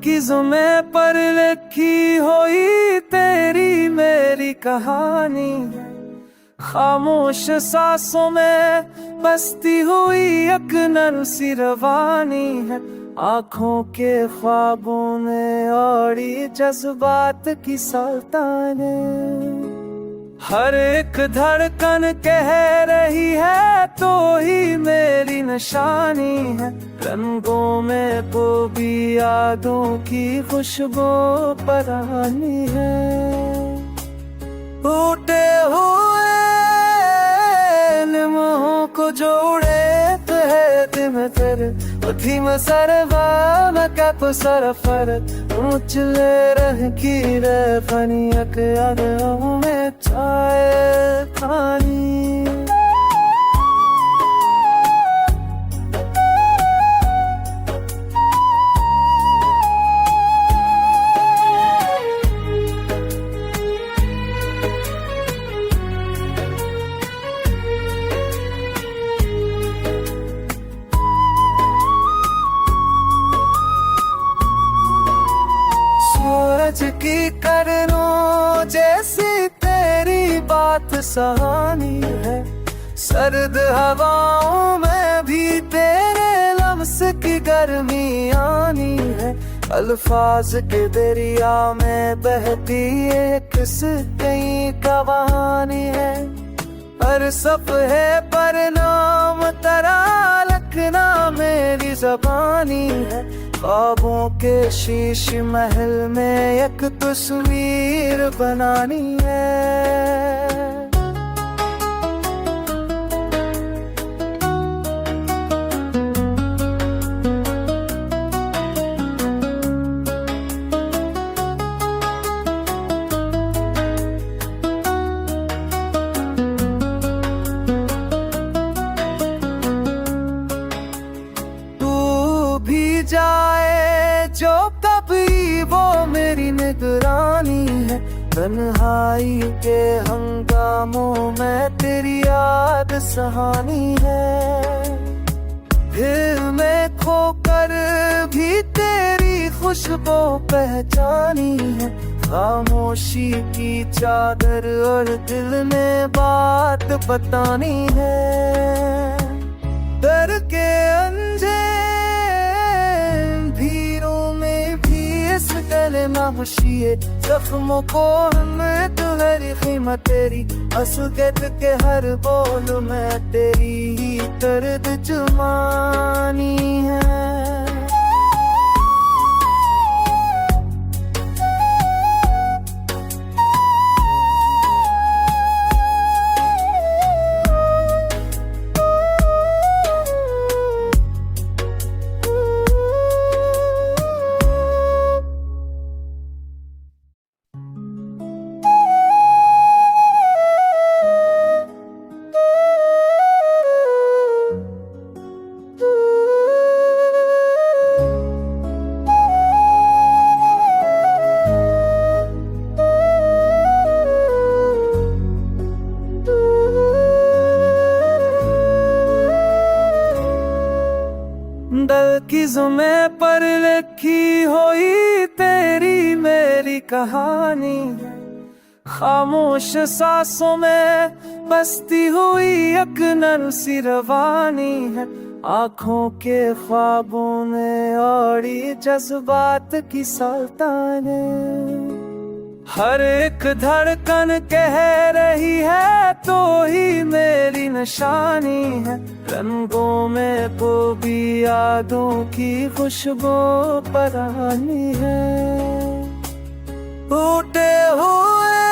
की जुमे पर लिखी हुई तेरी मेरी कहानी है। खामोश सांसों में बसती हुई एक नरसी रवानी है। आँखों के ख्वाबों में औड़ी जज्बात की सुल्ताने। हर एक धड़कन कह रही है तो ही मेरी निशानी है। रंगों में तो भी यादों की खुशबू परानी है। टूटे हुए निमों को जोड़े तो है दिम तेरे धीम सरवा में कप सरफर उचले रह की रे फनियक यादों में चाय खानी। सूरज की किरणों जैसी तेरी बात सहानी है। सर्द हवाओं में भी तेरे लफ्ज़ की गर्मी आनी है। अल्फाज के दरिया में बहती एक कई कहानी है। हर सफ़े पर नाम तेरा लिखना मेरी ज़बानी है। ख्वाबों के शीश महल में एक तस्वीर बनानी है। जाए जो कभी वो मेरी निगरानी है। तन्हाई के हंगामों में तेरी याद सहानी है। फिर मैं खोकर भी तेरी खुशबू पहचानी है। खामोशी की चादर और दिल में बात बतानी है। डर के अंजे माहुशिए जख्मों को हमें तुम्हारी कीमत तेरी। असुगत के हर बोल में तेरी ही दर्द जुबानी है। दल की जुमे पर लिखी हुई तेरी मेरी कहानी है। खामोश सांसों में बसती हुई एक नरसी रवानी है। आँखों के ख्वाबों में औड़ी जज्बात की सुल्ताने। हर एक धड़कन कह रही है तो ही मेरी निशानी है। रंगों में तो भी यादों की खुशबू परानी है। टूटे हुए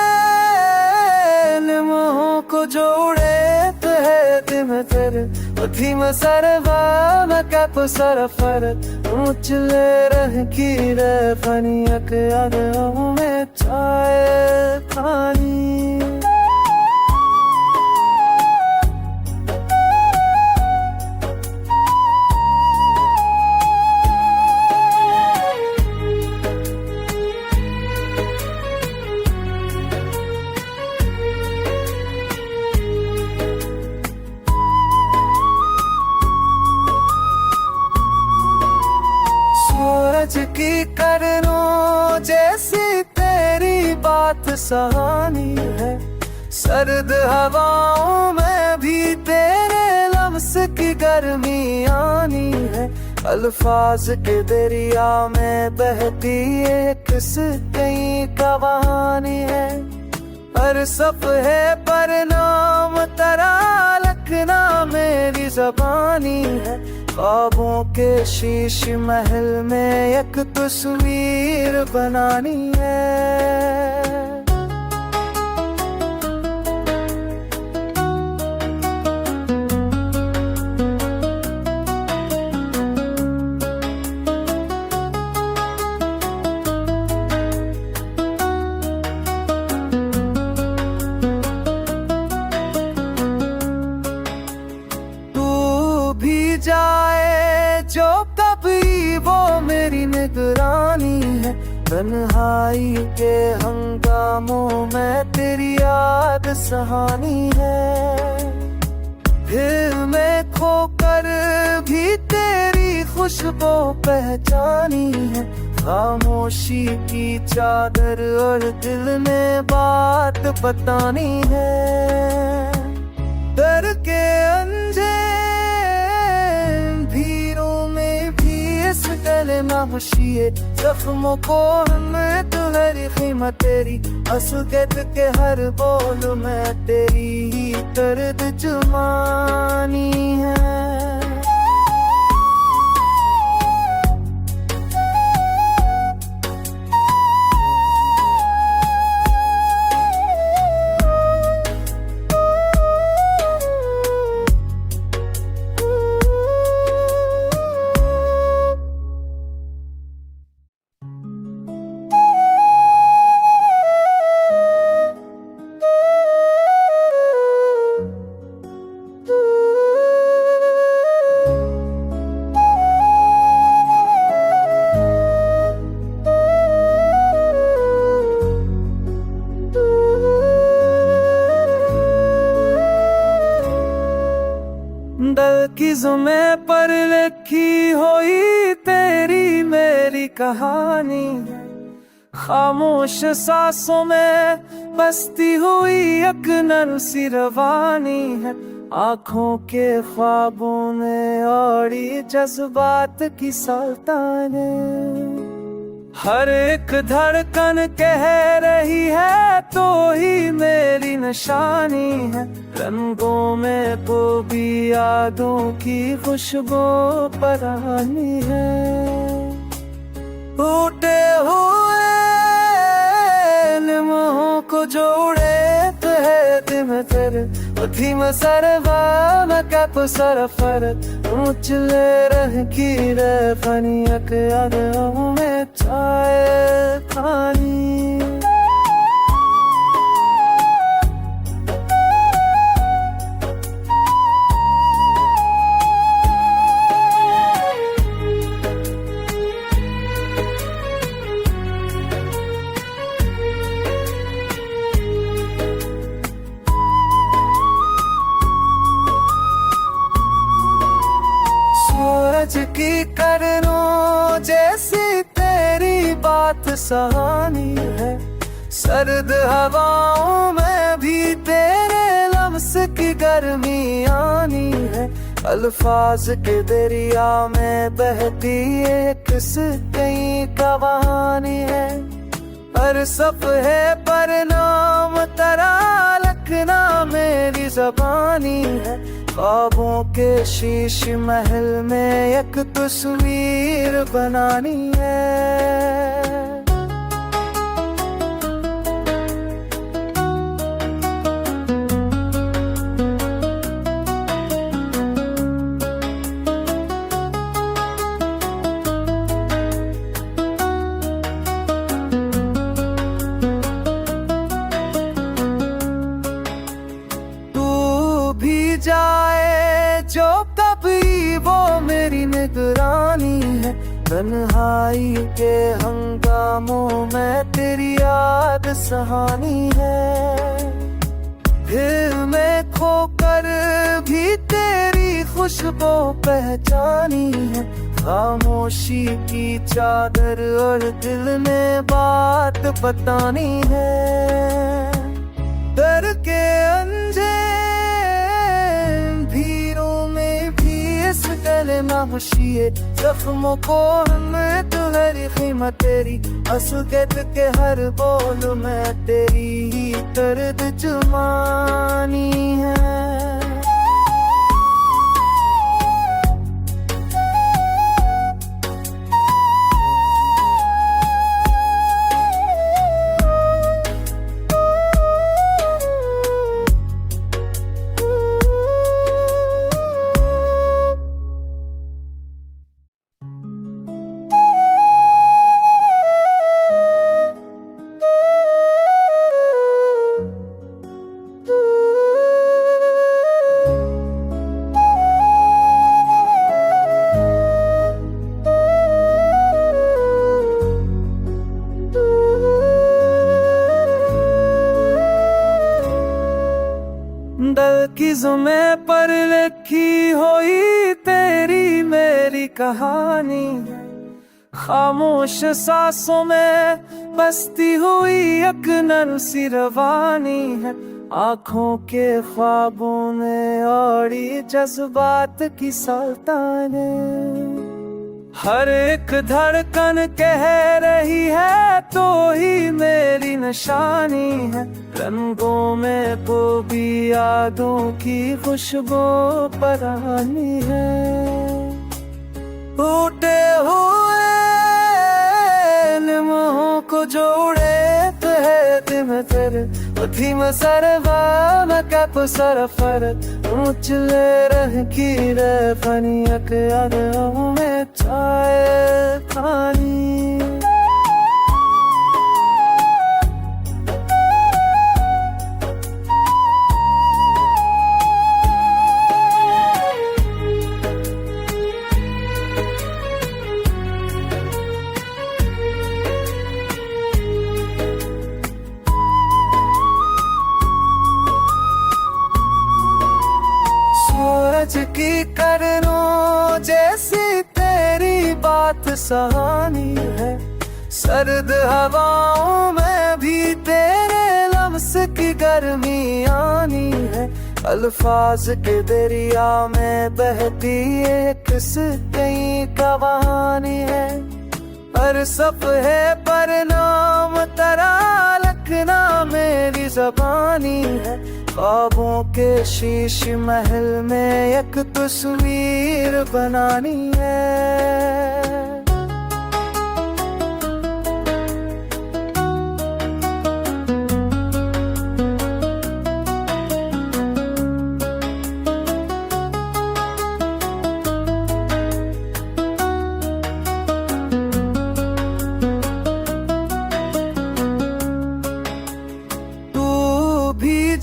निमों को जोड़े तो है दिम तेरे धीम सरवा में कप सरफर उचले रह की रे फनियक यादों में चाय खानी। सूरज की कर सहानी है। सर्द हवाओं में भी तेरे लम्स की गर्मी आनी है। अल्फाज के दरिया में बहती एक कई कहानी है। हर सफ़े पर नाम तेरा लिखना मेरी ज़बानी है। ख्वाबों के शीश महल में एक तस्वीर बनानी है। जाए जो कभी वो मेरी निगरानी है। तन्हाई के हंगामों में तेरी याद सहानी है। फिर मैं खोकर भी तेरी खुशबू पहचानी है। खामोशी की चादर और दिल ने बात बतानी है। डर के अंधेरे नबशिए जख्मों को हमें तुम्हारी कीमत तेरी। असुगत के हर बोल में तेरी ही दर्द जुबानी है। दल की ज़ुमे पर लिखी हुई तेरी मेरी कहानी है। खामोश सांसों में बसती हुई एक नरसी रवानी है। आँखों के ख्वाबों ने ओढ़ी जज्बात की सुल्ताने। हर एक धड़कन कह रही है तो ही मेरी निशानी है। रंगों में वो भी यादों की खुशबू परानी है। टूटे हुए लम्हों को जोड़े तो है दिल तेरे। धीम सरवा कप सरफर मुचले रह की रे फनियक यादों में चाय खानी। सूरज की किरणों जैसी तेरी बात सहानी है। सर्द हवाओं में भी तेरे लम्स की गर्मी आनी है। अल्फाज के दरिया में बहती एक कई कहानी है। हर सफ़े पर नाम तेरा लिखना मेरी ज़बानी है। ख्वाबों के शीश महल में एक तस्वीर बनानी है। जाए जो कभी वो मेरी निगरानी है। तन्हाई के हंगामों में तेरी याद सहानी है। फिर मैं खोकर भी तेरी खुशबू पहचानी है। खामोशी की चादर और दिल ने बात बतानी है। डर के अंधे भीड़ों में भी इस गले नक्शिए जख्मों को हमें तुम्हारी कीमत तेरी असुकत के हर बोल में तेरी ही दर्द जुबानी है। दल की जुमे पर लिखी हुई तेरी मेरी कहानी, खामोश सांसों में बसती हुई एक नरसी रवानी है। आँखों के ख्वाबों में औड़ी जज्बात की सुल्ताने, हर एक धड़कन कह रही है तो ही मेरी निशानी है। रंगों में वो भी यादों की खुशबू परानी है। टूटे हुए लम्हों को जोड़े तो है दिल तेरे धीम सरवा कप सरफर उछले रह की रे फनियक यादों में चाय खानी। सूरज की किरणों जैसी तेरी बात सहानी है। सर्द हवाओं में भी तेरे लफ्ज़ की गर्मी आनी है। अल्फाज के दरिया में बहती एक कई कहानी है। हर सफ़े पर नाम तेरा लिखना मेरी ज़बानी है। ख्वाबों के शीश महल में एक तस्वीर बनानी है।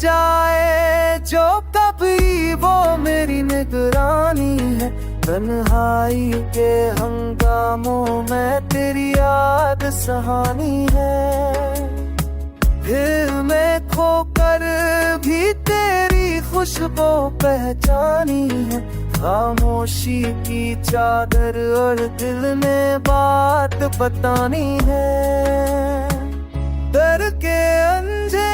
जाए जो कभी वो मेरी निगरानी है। तन्हाई के हंगामों में तेरी याद सहानी है। दिल में खोकर भी तेरी खुशबू पहचानी है। खामोशी की चादर और दिल ने बात बतानी है। डर के अंधे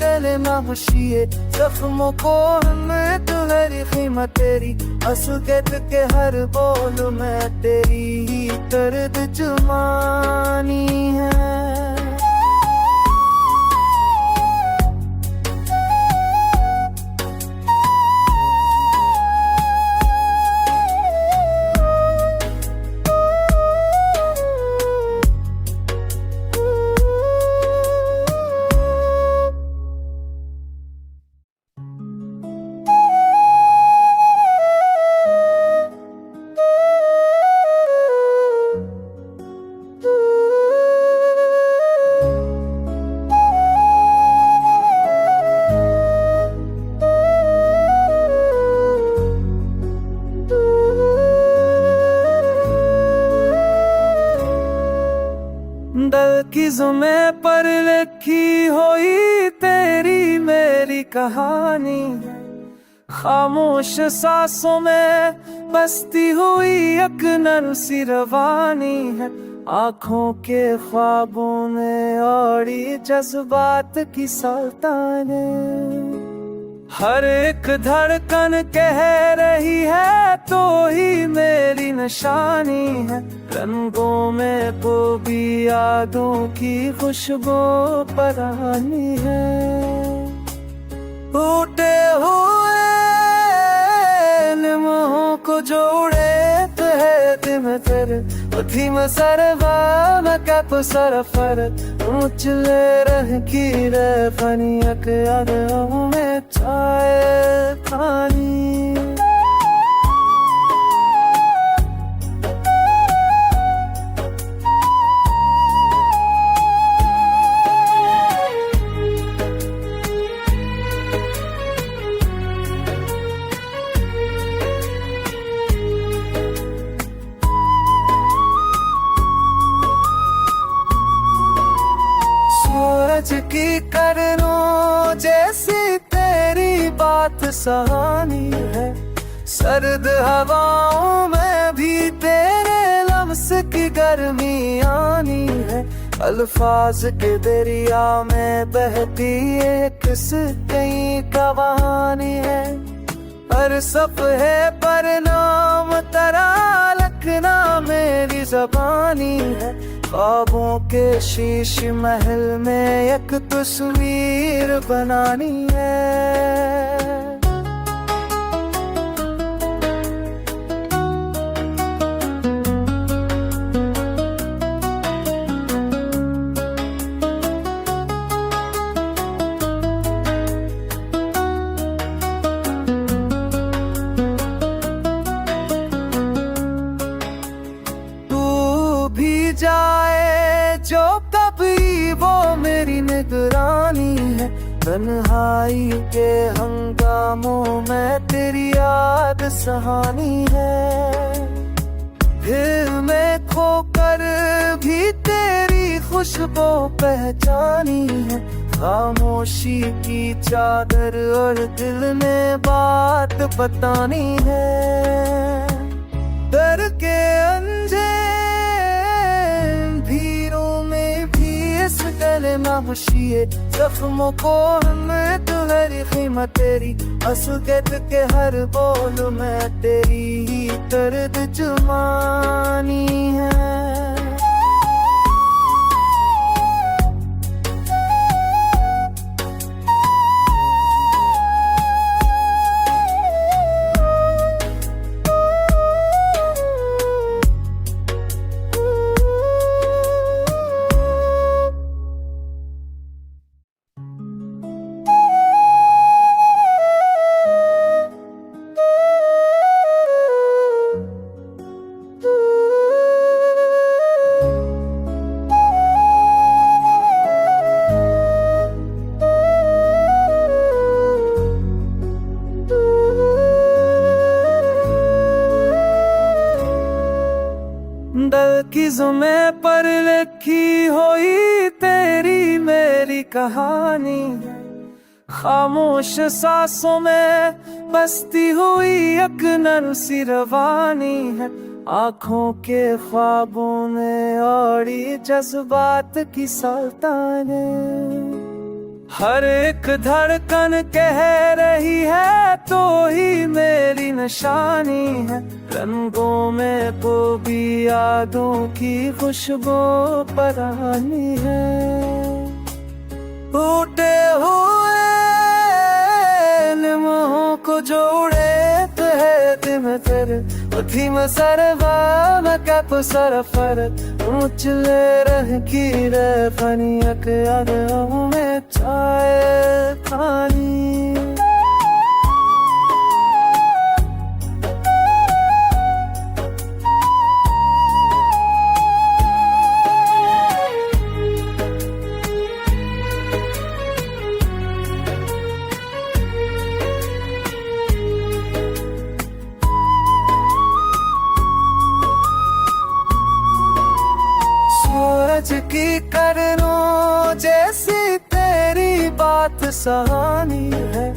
गले नक्शिए जख्मों को हमें तुम्हारी कीमत तेरी असुकत के हर बोल में तेरी ही दर्द जुबानी है। दल की जुमे पर लिखी हुई तेरी मेरी कहानी, खामोश सांसों में बसती हुई एक नरसी रवानी है। आँखों के ख्वाबों में औड़ी जज्बात की सुल्ताने। हर एक धड़कन कह रही है तो ही मेरी निशानी है। रंगों में वो भी यादों की खुशबू परानी है। टूटे हुए निमों को जोड़े तो है दिल तेरे धीम सरवा मकप सरफर मुचले रह की रे फनियक यादों में चाय खानी। सूरज की किरणों जैसी तेरी बात सहानी है। सर्द हवाओं में भी तेरे लफ्ज़ की गर्मी आनी है। अल्फाज के दरिया में बहती एक कई कहानी है। हर सफ़े पर नाम तेरा लिखना मेरी ज़बानी है। ख्वाबों के शीश महल में एक तस्वीर बनानी है। जाए जो कभी वो मेरी निगरानी है। तन्हाई के हंगामों में तेरी याद सहानी है। दिल में खोकर भी तेरी खुशबू पहचानी है। खामोशी की चादर और दिल में बात बतानी है। डर के अंधे नशिए जख्मों को हम तुम्हारी कीमत तेरी। असुगत के हर बोल में तेरी ही दर्द जुबानी है। दल की ज़ुमे पर लिखी हुई तेरी मेरी कहानी। खामोश सांसों में बसती हुई एक नरसी रवानी है। आँखों के ख्वाबों में औड़ी जज्बात की सुल्ताने। हर एक धड़कन कह रही है तो ही मेरी निशानी है। रंगों में वो भी यादों की खुशबू परानी है। टूटे हुए निमों को जोड़े तो है दिल तेरे धीम सरवा मकप सरफर मुचले रह की रे फनियक यादों में चाय खानी। सूरज की किरणों जैसी तेरी बात सहानी है।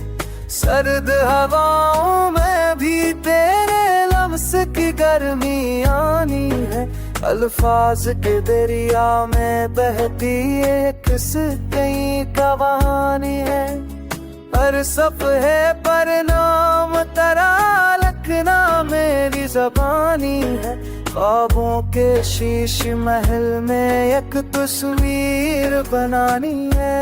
सर्द हवाओं में भी तेरे लम्स की गर्मी आनी है। अल्फाज के दरिया में बहती एक कई कहानी है। हर सफ़े पर नाम तेरा लिखना मेरी ज़बानी है। ख्वाबों के शीश महल में एक तस्वीर बनानी है।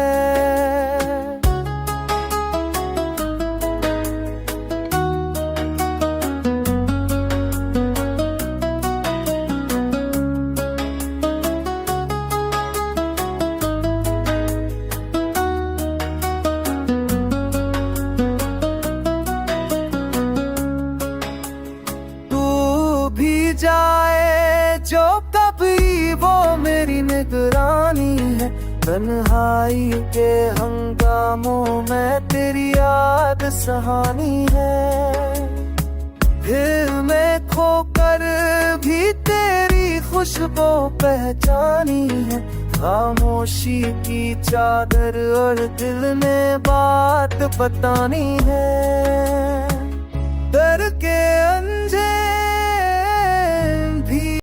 जाए जो कभी वो मेरी निगरानी है। तन्हाई के हंगामों में तेरी याद सहानी है। फिर मैं खोकर भी तेरी खुशबू पहचानी है। खामोशी की चादर और दिल ने बात बतानी है। डर के अंधेरे